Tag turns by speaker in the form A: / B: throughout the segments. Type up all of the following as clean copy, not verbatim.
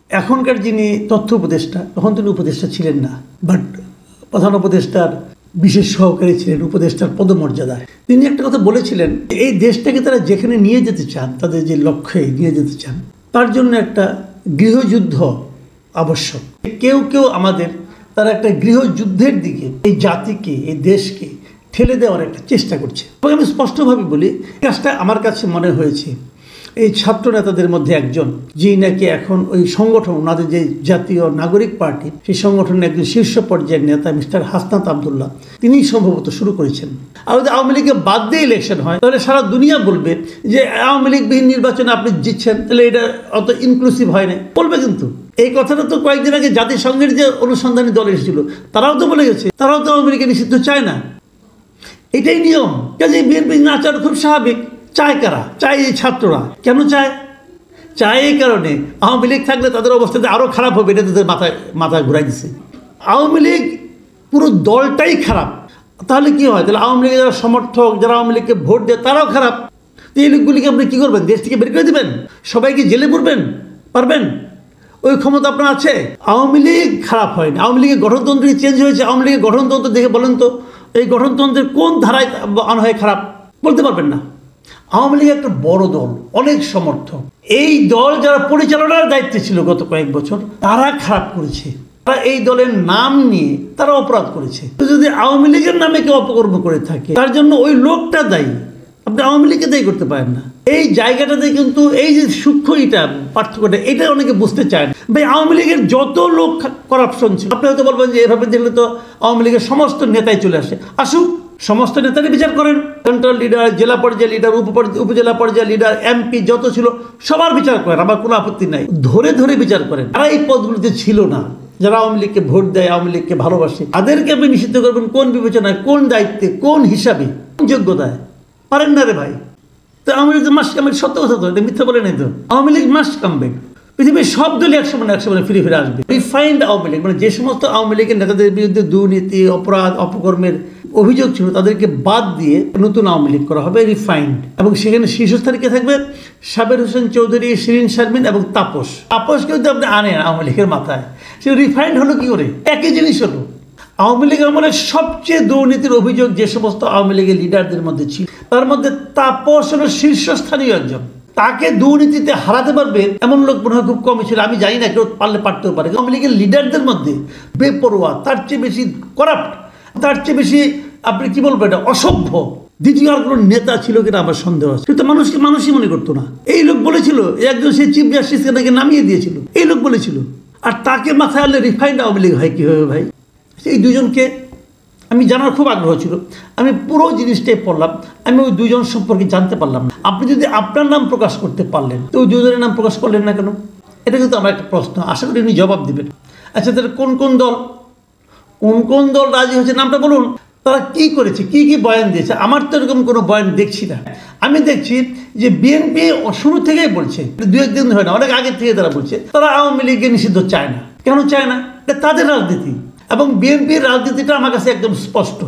A: এখনকার যিনি তথ্য উপদেষ্টা, তখন তিনি উপদেষ্টা ছিলেন না, বাট প্রধান উপদেষ্টার বিশেষ সহকারী ছিলেন, উপদেষ্টার পদমর্যাদায়। তিনি একটা কথা বলেছিলেন, এই দেশটাকে তারা যেখানে নিয়ে যেতে চান, তাদের যে লক্ষ্যে নিয়ে যেতে চান, তার জন্য একটা গৃহযুদ্ধ আবশ্যক। কেউ কেউ আমাদের তারা একটা গৃহযুদ্ধের দিকে এই জাতিকে, এই দেশকে ঠেলে দেওয়ার একটা চেষ্টা করছে। এবং আমি স্পষ্টভাবে বলি, কাজটা আমার কাছে মনে হয়েছে এই ছাত্র নেতাদের মধ্যে একজন, যিনি নাকি এখন ওই সংগঠন, ওনাদের যে জাতীয় নাগরিক পার্টি, সেই সংগঠনের একজন শীর্ষ পর্যায়ের নেতা মিস্টার হাসনাত আবদুল্লাহ, তিনিই সম্ভবত শুরু করেছেন। আর যদি আওয়ামী লীগকে বাদ দিয়ে ইলেকশন হয়, তাহলে সারা দুনিয়া বলবে যে আওয়ামী লীগবিহীন নির্বাচনে আপনি জিতছেন, তাহলে এটা অত ইনক্লুসিভ হয় না, বলবে। কিন্তু এই কথাটা তো কয়েকদিন আগে জাতিসংঘের যে অনুসন্ধানী দল এসেছিল, তারাও তো বলে গেছে, তারাও তো আওয়ামী লীগকে নিষিদ্ধ চায় না। এটাই নিয়ম। কাজে বিএনপি না চাওয়া খুব স্বাভাবিক। চায় কারা? চায় এই ছাত্ররা। কেন চায়? চায় এই কারণে, আওয়ামী লীগ থাকলে তাদের অবস্থাতে আরও খারাপ হবে, এটা তাদের মাথায় ঘুরাই দিচ্ছে। আওয়ামী লীগ পুরো দলটাই খারাপ। তাহলে কি হয়? তাহলে আওয়ামী লীগের যারা সমর্থক, যারা আওয়ামী লীগকে ভোট দেয়, তারাও খারাপ। তো এই লোকগুলিকে আপনি কী করবেন? দেশ থেকে বের করে দেবেন? সবাইকে জেলে পড়বেন? পারবেন? ওই ক্ষমতা আপনার আছে? আওয়ামী লীগ খারাপ হয়নি। আওয়ামী লীগের গঠনতন্ত্র চেঞ্জ হয়েছে। আওয়ামী লীগের গঠনতন্ত্র দেখে বলেন তো, এই গঠনতন্ত্রের কোন ধারায় আনা হয় খারাপ? বলতে পারবেন না। আওয়ামী লীগ একটা বড় দল, অনেক সমর্থক। এই দল যারা পরিচালনার দায়িত্বে ছিল গত কয়েক বছর, তারা খারাপ করেছে। তারা এই দলের নাম নিয়ে তারা অপরাধ করেছে। যদি আওয়ামী লীগের নামে কেউ অপকর্ম করে থাকে, তার জন্য ওই লোকটা দায়ী। আপনি আওয়ামী লীগকে দায়ী করতে পারেন না। এই জায়গাটাতে কিন্তু এই যে সূক্ষ্ম পার্থক্যটা, এটা অনেকে বুঝতে চায় না। ভাই, আওয়ামী লীগের যত লোক করাপশন ছিল, আপনি হয়তো বলবেন যে এভাবে দেখলে তো আওয়ামী লীগের সমস্ত নেতাই চলে আসে। আসুক, সমস্ত নেতারই বিচার করেন। সেন্ট্রাল লিডার, জেলা পর্যায়ে লিডার, উপজেলা পর্যায়ে লিডার, এমপি যত ছিল সবার বিচার করেন, আমার কোনো আপত্তি নাই। ধরে ধরে বিচার করেন। তারা এই পদগুলিতে ছিল না, যারা আওয়ামী লীগকে ভোট দেয়, আওয়ামী লীগকে ভালোবাসে, তাদেরকে আপনি নিষিদ্ধ করবেন কোন বিবেচনায়, কোন দায়িত্বে, কোন হিসাবে, কোন যোগ্যতায়? পারেন না রে ভাই। তো আওয়ামী লীগ মাস্ট কামব্যাক, সত্য কথা তো, এটা মিথ্যা বলে নাই তো। Awami League must comeback. পৃথিবীর সব দলই একসময় ফিরে ফিরে আসবে। রিফাইন্ড আওয়ামী লীগ, মানে যে সমস্ত আওয়ামী লীগের নেতাদের বিরুদ্ধে দুর্নীতি, অপরাধ, অপকর্মের অভিযোগ ছিল, তাদেরকে বাদ দিয়ে নতুন আওয়ামী লীগ করা হবে, রিফাইন্ড। এবং সেখানে শীর্ষস্থানে কে থাকবে? সাবের হোসেন চৌধুরী, শিরিন শারমিন এবং তাপস। তাপসকে যদি আপনি আনেন আওয়ামী লীগের মাথায়, সে রিফাইন্ড হলো কি করে? একই জিনিস হলো। আওয়ামী লীগ আমলে সবচেয়ে দুর্নীতির অভিযোগ যে সমস্ত আওয়ামী লীগের লিডারদের মধ্যে ছিল, তার মধ্যে তাপস হলো শীর্ষস্থানীয় একজন। তাকে দুর্নীতিতে হারাতে পারবে এমন লোক মনে হয় খুব কমই ছিল। আমি জানি না, কেউ পারলে পারতেও পারে। আওয়ামী লীগের লিডারদের মধ্যে বেপরোয়া, তার চেয়ে বেশি করাপ্ট, তার চেয়ে বেশি আপনি কি বলবেন, এটা অসভ্য দ্বিতীয় আর কোনো নেতা ছিল কিনা আমার সন্দেহ আছে। কিন্তু মানুষই মনে করতো না। এই লোক বলেছিল, একজন সেই চিফ জাস্টিসকে তাকে নামিয়ে দিয়েছিল, এই লোক বলেছিল। আর তাকে মাথায় আনলে রিফাইন্ড আওয়ামী লীগ হয় কীভাবে ভাই? এই দুজনকে আমি জানার খুব আগ্রহ ছিল। আমি পুরো জিনিসটাই পড়লাম, আমি ওই দুজন সম্পর্কে জানতে পারলাম না। আপনি যদি আপনার নাম প্রকাশ করতে পারলেন, তো ওই দুজনের নাম প্রকাশ করলেন না কেন? এটা কিন্তু আমার একটা প্রশ্ন, আশা করি উনি জবাব দেবেন। আচ্ছা, তাহলে কোন কোন দল রাজি হয়েছে নামটা বলুন। তারা কি করেছে, কি বয়ান দিয়েছে? আমার তো এরকম কোনো বয়ান দেখছি না। আমি দেখছি যে বিএনপি শুরু থেকেই বলছে, দু একদিন হয় না, অনেক আগের থেকে তারা বলছে তারা আওয়ামী লীগকে নিষিদ্ধ চায় না। কেন চায় না? এটা তাদের রাজনীতি। এবং বিএনপির রাজনীতিটা আমার কাছে একদম স্পষ্ট।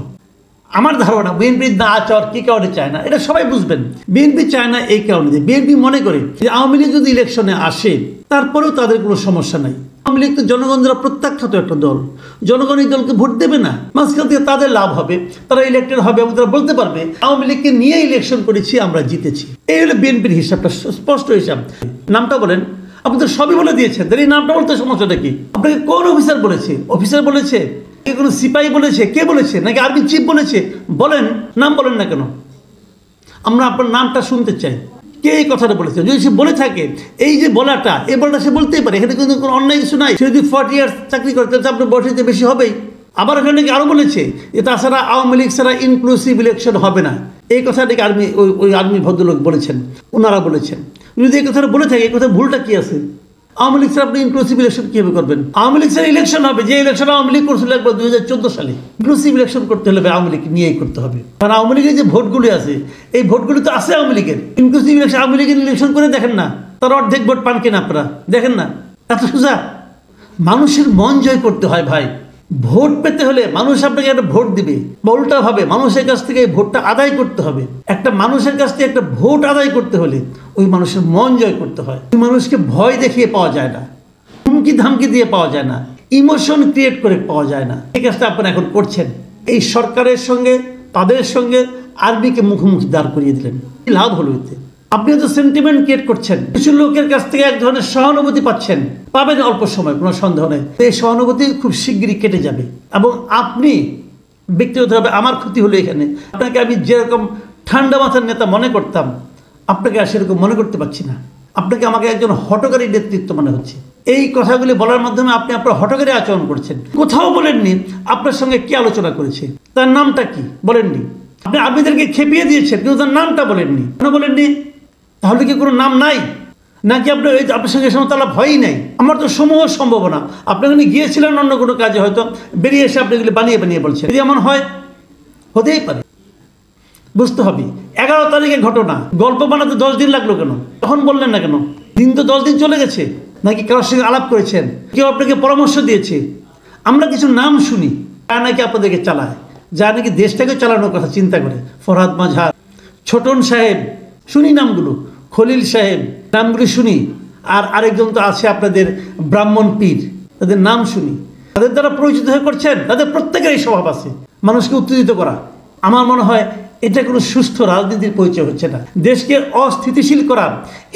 A: আমার ধারণা বিএনপি না চাওয়ার কি কারণে চায় না, এটা সবাই বুঝবেন। বিএনপি চায় না এই কারণে যে বিএনপি মনে করে যে আওয়ামী লীগ যদি ইলেকশনে আসে, তারপরেও তাদের কোনো সমস্যা নাই। আওয়ামী লীগ তো জনগণ দ্বারা প্রত্যাখ্যাত একটা দল, জনগণ এই দলকে ভোট দেবে না। মাঝখান থেকে তাদের লাভ হবে, তারা ইলেক্টেড হবে এবং তারা বলতে পারবে আওয়ামী লীগকে নিয়ে ইলেকশন করেছি, আমরা জিতেছি। এই হলো বিএনপির হিসাবটা, স্পষ্ট হিসাব। নামটা বলেন, আপনি তো সবই বলে দিয়েছেন, তাহলে এই নামটা বলতে সমস্যাটা কি? আপনাকে কোন অফিসার বলেছে? অফিসার বলেছে? কোনো সিপাহী বলেছে? কে বলেছে? নাকি আর্মি চিফ বলেছে? বলেন, নাম বলেন না কেন? আমরা আপনার নামটা শুনতে চাই। কে এই কথাটা বলেছে? যদি সে বলে থাকে, এই যে বলাটা, এই বলাটা সে বলতেই পারে, এখানে কিন্তু কোনো অন্যায় কিছু নাই। সে যদি 40 ইয়ার্স চাকরি করে, তাহলে আপনার বয়সে বেশি হবেই। আবার এখানে নাকি আরও বলেছে যে তাছাড়া আওয়ামী লীগ ছাড়া ইনক্লুসিভ ইলেকশন হবে না। এই কথাটাকে ওই আর্মি ভদ্রলোক বলেছেন, ওনারা বলেছেন। যদি এই কথাটা বলে থাকে, এই কথা ভুলটা কি আছে? আওয়ামী লীগ ছাড়া আপনি ইনক্লুসিভ ইলেকশন কীভাবে করবেন? আওয়ামী লীগ ছাড়া ইলেকশন হবে, যে ইলেকশন আওয়ামী লীগ করছিল একবার 2014 সালে। ইনক্লুসিভ ইলেকশন করতে হলে আওয়ামী লীগ নিয়েই করতে হবে। কারণ আওয়ামী লীগের যে ভোটগুলি আছে, এই ভোটগুলি তো আছে আওয়ামী লীগের। ইনক্লুসিভ ইলেকশন আওয়ামী লীগের ইলেকশন করে দেখেন না, তার অর্ধেক ভোট পান কিনা আপনারা দেখেন না? এত সোজা। মানুষের মন জয় করতে হয় ভাই। ভোট পেতে হলে মানুষ আপনাকে একটা ভোট দিবে, বা উল্টাভাবে মানুষের কাছ থেকে এই ভোটটা আদায় করতে হবে। একটা মানুষের কাছ থেকে একটা ভোট আদায় করতে হলে ওই মানুষের মন জয় করতে হয়। ওই মানুষকে ভয় দেখিয়ে পাওয়া যায় না, হুমকি হুমকি ধামকি দিয়ে পাওয়া যায় না, ইমোশন ক্রিয়েট করে পাওয়া যায় না। এই কাজটা আপনারা এখন করছেন। এই সরকারের সঙ্গে, তাদের সঙ্গে আর্মিকে মুখোমুখি দাঁড় করিয়ে দিলেন। কি লাভ হলো এতে? আপনি তো সেন্টিমেন্ট ক্রিয়েট করছেন, কিছু লোকের কাছ থেকে এক ধরনের সহানুভূতি পাচ্ছেন, পাবেন অল্প সময়, কোনো সন্দেহ নেই। এই সহানুভূতি খুব শিগগিরই কেটে যাবে এবং আপনি ব্যক্তিগতভাবে, আমার ক্ষতি হলো এখানে, আপনাকে আমি যেরকম ঠান্ডা মাথার নেতা মনে করতাম, আপনাকে আর সেরকম মনে করতে পারছি না। আপনাকে আমাকে একজন হঠকারী নেতৃত্ব মনে হচ্ছে। এই কথাগুলি বলার মাধ্যমে আপনি আপনার হঠকারী আচরণ করছেন। কোথাও বলেননি আপনার সঙ্গে কি আলোচনা করেছে, তার নামটা কি বলেননি। আপনি আর্মিদেরকে খেপিয়ে দিয়েছেন, কিন্তু তার নামটা বলেননি। কেন বলেননি? তাহলে কি কোনো নাম নাই নাকি আপনার সঙ্গে সমতালাপ হয়ই নাই? আমার তো সমূহ সম্ভাবনা, আপনি ওখানে গিয়েছিলেন অন্য কোনো কাজে, হয়তো বেরিয়ে এসে আপনি এগুলি বানিয়ে বানিয়ে বলছেন। যদি এমন হয়, হতেই পারে, বুঝতে হবে। 11 তারিখের ঘটনা, গল্প বানাতে 10 দিন লাগলো কেন? তখন বললেন না কেন? দিন তো 10 দিন চলে গেছে। নাকি কারোর সঙ্গে আলাপ করেছেন, কেউ আপনাকে পরামর্শ দিয়েছে? আমরা কিছু নাম শুনি, যা নাকি আপনাদেরকে চালায়, যা নাকি দেশটাকে চালানোর কথা চিন্তা করে। ফরহাদ মাঝার, ছোটন সাহেব, শুনি নামগুলো, খলিল সাহেব, নামগুলি শুনি। আর আরেকজন তো আছে আপনাদের ব্রাহ্মণ পীর, তাদের নাম শুনি। তাদের দ্বারা পরিচিত হয়ে করছেন, তাদের প্রত্যেকের এই স্বভাব আছে মানুষকে উত্তেজিত করা। আমার মনে হয় এটা কোনো সুস্থ রাজনীতির পরিচয় হচ্ছে না। দেশকে অস্থিতিশীল করার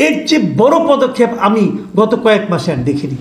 A: এর চেয়ে বড় পদক্ষেপ আমি গত কয়েক মাসে আর দেখিনি।